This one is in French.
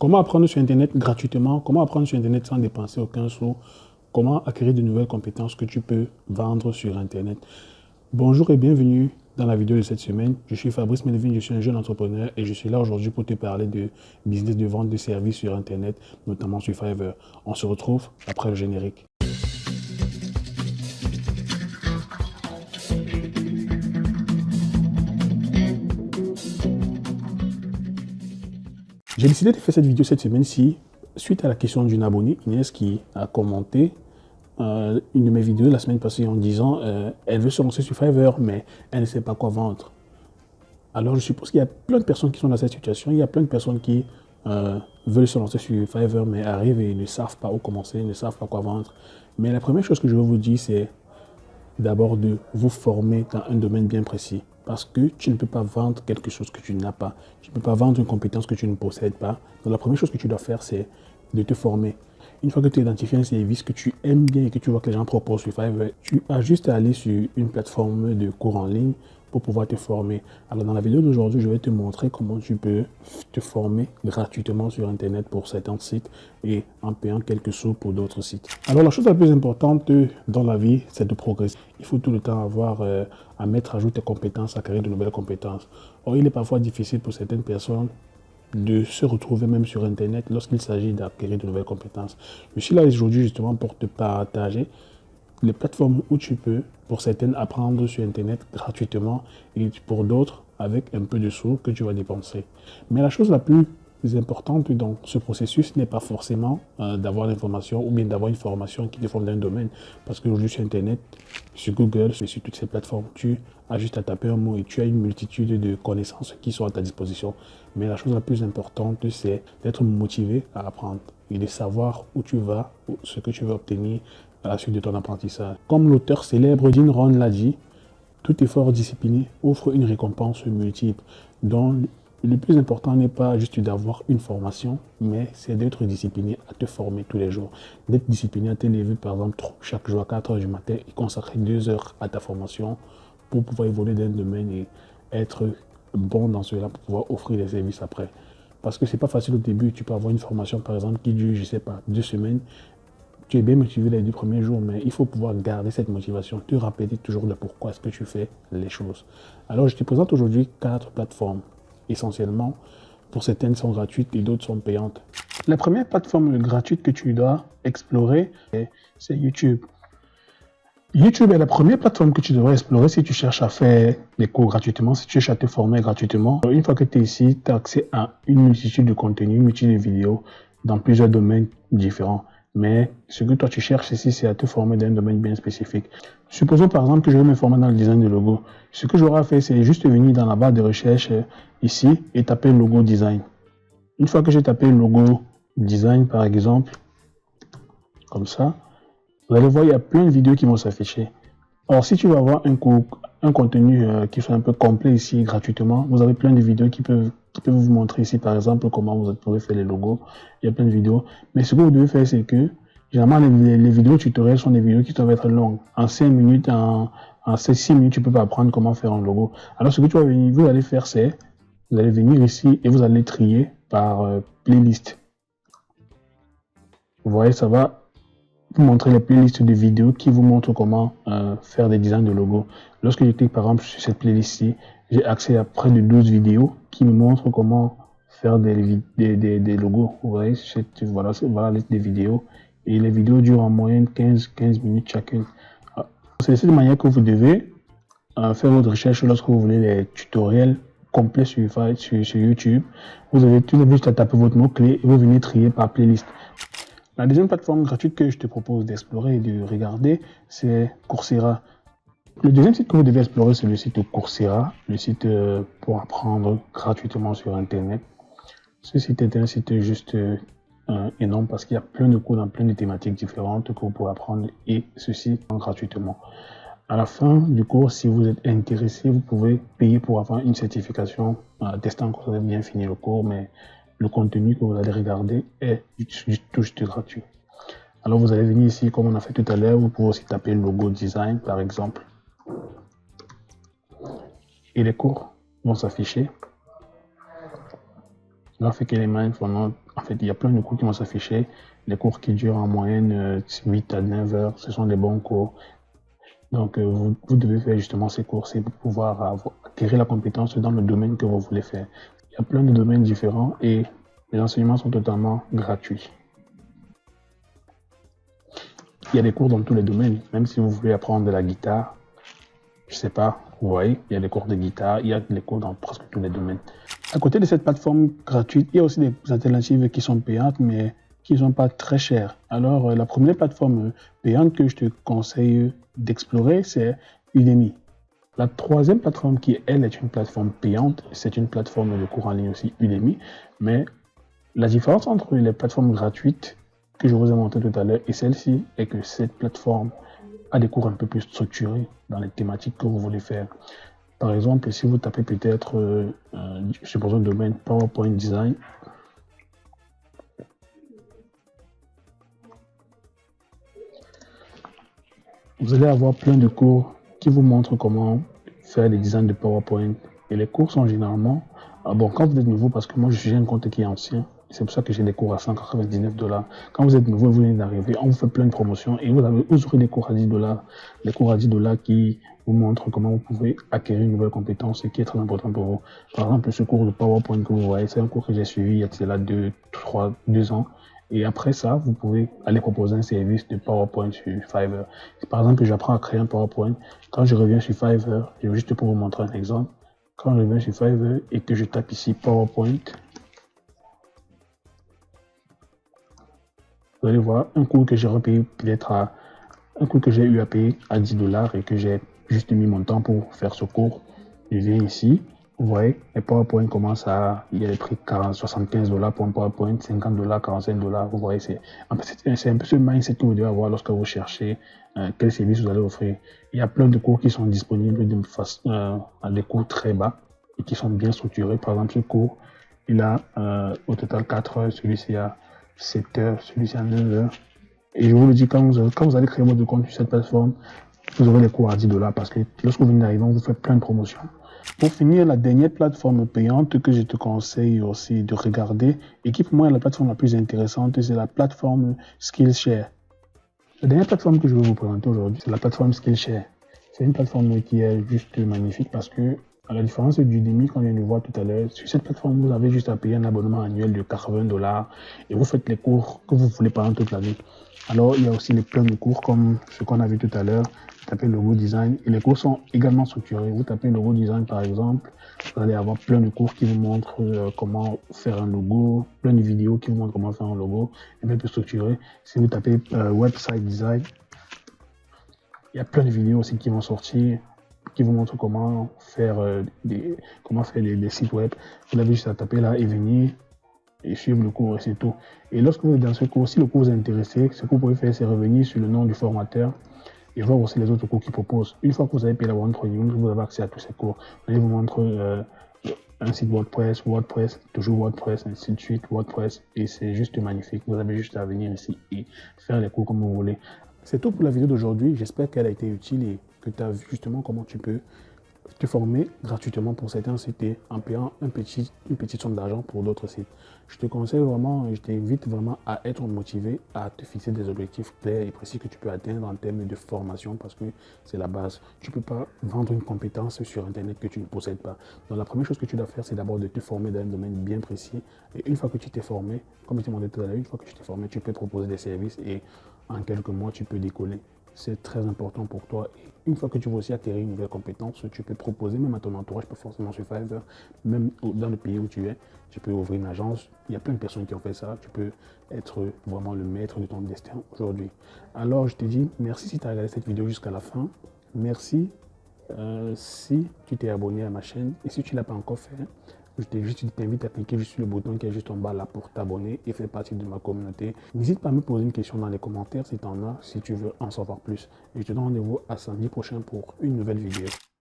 Comment apprendre sur Internet gratuitement? Comment apprendre sur Internet sans dépenser aucun sou? Comment acquérir de nouvelles compétences que tu peux vendre sur Internet? Bonjour et bienvenue dans la vidéo de cette semaine. Je suis Fabrice Melvin, je suis un jeune entrepreneur et je suis là aujourd'hui pour te parler de business de vente de services sur Internet, notamment sur Fiverr. On se retrouve après le générique. J'ai décidé de faire cette vidéo cette semaine-ci suite à la question d'une abonnée, Inès, qui a commenté une de mes vidéos la semaine passée en disant elle veut se lancer sur Fiverr, mais elle ne sait pas quoi vendre. Alors je suppose qu'il y a plein de personnes qui sont dans cette situation. Il y a plein de personnes qui veulent se lancer sur Fiverr, mais arrivent et ne savent pas où commencer, ne savent pas quoi vendre. Mais la première chose que je veux vous dire, c'est d'abord de vous former dans un domaine bien précis. Parce que tu ne peux pas vendre quelque chose que tu n'as pas. Tu ne peux pas vendre une compétence que tu ne possèdes pas. Donc la première chose que tu dois faire, c'est de te former. Une fois que tu identifies un service que tu aimes bien et que tu vois que les gens proposent sur Fiverr, tu as juste à aller sur une plateforme de cours en ligne pour pouvoir te former. Alors dans la vidéo d'aujourd'hui, je vais te montrer comment tu peux te former gratuitement sur Internet pour certains sites et en payant quelques sous pour d'autres sites. Alors la chose la plus importante dans la vie, c'est de progresser. Il faut tout le temps avoir à mettre à jour tes compétences, à créer de nouvelles compétences. Or, il est parfois difficile pour certaines personnes de se retrouver même sur Internet lorsqu'il s'agit d'acquérir de nouvelles compétences. Je suis là aujourd'hui justement pour te partager les plateformes où tu peux, pour certaines, apprendre sur Internet gratuitement et pour d'autres, avec un peu de sous que tu vas dépenser. Mais la chose la plus importante dans ce processus n'est pas forcément d'avoir l'information ou bien d'avoir une formation qui te forme d'un domaine. Parce qu'aujourd'hui sur Internet, sur Google, sur toutes ces plateformes, tu as juste à taper un mot et tu as une multitude de connaissances qui sont à ta disposition. Mais la chose la plus importante, c'est d'être motivé à apprendre et de savoir où tu vas, ce que tu veux obtenir à la suite de ton apprentissage. Comme l'auteur célèbre Jim Rohn l'a dit, tout effort discipliné offre une récompense multiple. Donc, le plus important n'est pas juste d'avoir une formation, mais c'est d'être discipliné à te former tous les jours. D'être discipliné à te lever, par exemple, chaque jour à 4 heures du matin et consacrer 2 heures à ta formation pour pouvoir évoluer dans un domaine et être bon dans cela pour pouvoir offrir des services après. Parce que c'est pas facile au début. Tu peux avoir une formation, par exemple, qui dure, je sais pas, 2 semaines. Tu es bien motivé les 2 premiers jours, mais il faut pouvoir garder cette motivation, te rappeler toujours de pourquoi est-ce que tu fais les choses. Alors, je te présente aujourd'hui 4 plateformes. Essentiellement, pour certaines sont gratuites et d'autres sont payantes. La première plateforme gratuite que tu dois explorer, c'est YouTube. YouTube est la première plateforme que tu devrais explorer si tu cherches à faire des cours gratuitement, si tu cherches à te former gratuitement. Une fois que tu es ici, tu as accès à une multitude de contenus, une multitude de vidéos dans plusieurs domaines différents. Mais ce que toi tu cherches ici, c'est à te former dans un domaine bien spécifique. Supposons par exemple que je vais me former dans le design de logo. Ce que j'aurai à faire, c'est juste venir dans la barre de recherche ici et taper logo design. Une fois que j'ai tapé logo design par exemple, comme ça, vous allez voir, il y a plein de vidéos qui vont s'afficher. Or, si tu veux avoir un contenu qui soit un peu complet ici gratuitement, vous avez plein de vidéos qui peuvent vous montrer ici, par exemple, comment vous pouvez faire les logos. Il y a plein de vidéos. Mais ce que vous devez faire, c'est que, généralement, les vidéos tutoriels sont des vidéos qui doivent être longues. En 5 minutes, en 6 minutes, tu ne peux pas apprendre comment faire un logo. Alors, ce que vous allez faire, c'est, vous allez venir ici et vous allez trier par playlist. Vous voyez, ça va vous montrer les playlists de vidéos qui vous montrent comment faire des designs de logos. Lorsque je clique par exemple sur cette playlist-ci, j'ai accès à près de 12 vidéos qui me montrent comment faire des logos. Vous voyez, voilà la liste des vidéos. Et les vidéos durent en moyenne 15 minutes chacune. C'est de cette manière que vous devez faire votre recherche lorsque vous voulez les tutoriels complets sur YouTube. Vous avez juste à taper votre mot-clé et vous venez trier par playlist. La deuxième plateforme gratuite que je te propose d'explorer et de regarder, c'est Coursera. Le deuxième site que vous devez explorer, c'est le site Coursera, le site pour apprendre gratuitement sur Internet. Ce site est un site juste énorme parce qu'il y a plein de cours dans plein de thématiques différentes que vous pouvez apprendre et ceci gratuitement. À la fin du cours, si vous êtes intéressé, vous pouvez payer pour avoir une certification testant que vous avez bien fini le cours, mais le contenu que vous allez regarder est juste gratuit. Alors vous allez venir ici, comme on a fait tout à l'heure, vous pouvez aussi taper logo design par exemple. Et les cours vont s'afficher. Graphic Elements for En fait, il y a plein de cours qui vont s'afficher. Les cours qui durent en moyenne 8 à 9 heures, ce sont des bons cours. Donc, vous devez faire justement ces cours pour pouvoir acquérir la compétence dans le domaine que vous voulez faire. Il y a plein de domaines différents et les enseignements sont totalement gratuits. Il y a des cours dans tous les domaines. Même si vous voulez apprendre de la guitare, je sais pas, vous voyez, il y a des cours de guitare, il y a des cours dans presque tous les domaines. À côté de cette plateforme gratuite, il y a aussi des alternatives qui sont payantes, mais qui ne sont pas très chères. Alors, la première plateforme payante que je te conseille d'explorer, c'est Udemy. La troisième plateforme qui, elle, est une plateforme payante, c'est une plateforme de cours en ligne aussi, Udemy. Mais la différence entre les plateformes gratuites que je vous ai montrées tout à l'heure et celle-ci est que cette plateforme a des cours un peu plus structurés dans les thématiques que vous voulez faire. Par exemple, si vous tapez peut-être, supposons le domaine PowerPoint Design, vous allez avoir plein de cours qui vous montrent comment faire des designs de PowerPoint. Et les cours sont généralement, bon, quand vous êtes nouveau, parce que moi je suis un compte qui est ancien, c'est pour ça que j'ai des cours à 199 $. Quand vous êtes nouveau, vous venez d'arriver, on vous fait plein de promotions et vous aurez des cours à 10 $. Les cours à 10 $, qui vous montrent comment vous pouvez acquérir une nouvelle compétence, ce qui est très important pour vous. Par exemple, ce cours de PowerPoint que vous voyez, c'est un cours que j'ai suivi il y a là 2 ans. Et après ça, vous pouvez aller proposer un service de PowerPoint sur Fiverr. Par exemple, j'apprends à créer un PowerPoint. Quand je reviens sur Fiverr, juste pour vous montrer un exemple, quand je reviens sur Fiverr et que je tape ici PowerPoint, vous allez voir un cours que j'ai repayé peut-être un cours que j'ai eu à payer à 10 $ et que j'ai juste mis mon temps pour faire ce cours. Je viens ici, vous voyez, les PowerPoint commencent il y a les prix 75 $ pour un PowerPoint, 50 $, 45 $. Vous voyez, c'est un peu ce mindset que vous devez avoir lorsque vous cherchez quel service vous allez offrir. Il y a plein de cours qui sont disponibles à des cours très bas et qui sont bien structurés. Par exemple, ce cours, il a au total 4 heures, celui-ci a 7 heures, celui-ci à 9 heures. Et je vous le dis, quand vous allez créer votre compte sur cette plateforme, vous aurez les cours à 10 $ parce que lorsque vous venez d'arriver, on vous fait plein de promotions. Pour finir, la dernière plateforme payante que je te conseille aussi de regarder et qui pour moi est la plateforme la plus intéressante, c'est la plateforme Skillshare. La dernière plateforme que je vais vous présenter aujourd'hui, c'est la plateforme Skillshare. C'est une plateforme qui est juste magnifique parce que, à la différence du Udemy qu'on vient de voir tout à l'heure, sur cette plateforme, vous avez juste à payer un abonnement annuel de 80 $ et vous faites les cours que vous voulez pendant toute l'année. Alors, il y a aussi les plein de cours comme ce qu'on a vu tout à l'heure. Vous tapez logo design et les cours sont également structurés. Vous tapez logo design par exemple, vous allez avoir plein de cours qui vous montrent comment faire un logo, plein de vidéos qui vous montrent comment faire un logo, un peu plus structuré. Si vous tapez website design, il y a plein de vidéos aussi qui vont sortir, qui vous montrent comment faire des sites web. Vous avez juste à taper là et venir et suivre le cours et c'est tout. Et lorsque vous êtes dans ce cours, si le cours vous est intéressé, ce que vous pouvez faire, c'est revenir sur le nom du formateur et voir aussi les autres cours qu'il propose. Une fois que vous avez payé la One Training, vous avez accès à tous ces cours. Vous allez vous montrer un site WordPress, toujours WordPress, ainsi de suite, WordPress, et c'est juste magnifique. Vous avez juste à venir ici et faire les cours comme vous voulez. C'est tout pour la vidéo d'aujourd'hui. J'espère qu'elle a été utile et que tu as vu justement comment tu peux te former gratuitement pour certains sites en payant une petite somme d'argent pour d'autres sites. Je te conseille vraiment, je t'invite vraiment à être motivé, à te fixer des objectifs clairs et précis que tu peux atteindre en termes de formation parce que c'est la base. Tu ne peux pas vendre une compétence sur Internet que tu ne possèdes pas. Donc la première chose que tu dois faire, c'est d'abord de te former dans un domaine bien précis. Et une fois que tu t'es formé, comme je t'ai demandé tout à l'heure, une fois que tu t'es formé, tu peux proposer des services et en quelques mois, tu peux décoller. C'est très important pour toi. Et une fois que tu veux aussi acquérir une nouvelle compétence, tu peux proposer même à ton entourage, pas forcément sur Fiverr, même dans le pays où tu es, tu peux ouvrir une agence. Il y a plein de personnes qui ont fait ça. Tu peux être vraiment le maître de ton destin aujourd'hui. Alors, je te dis merci si tu as regardé cette vidéo jusqu'à la fin. Merci si tu t'es abonné à ma chaîne. Et si tu ne l'as pas encore fait, je t'invite à cliquer juste sur le bouton qui est juste en bas là pour t'abonner et faire partie de ma communauté. N'hésite pas à me poser une question dans les commentaires si tu en as, si tu veux en savoir plus. Et je te donne rendez-vous à samedi prochain pour une nouvelle vidéo.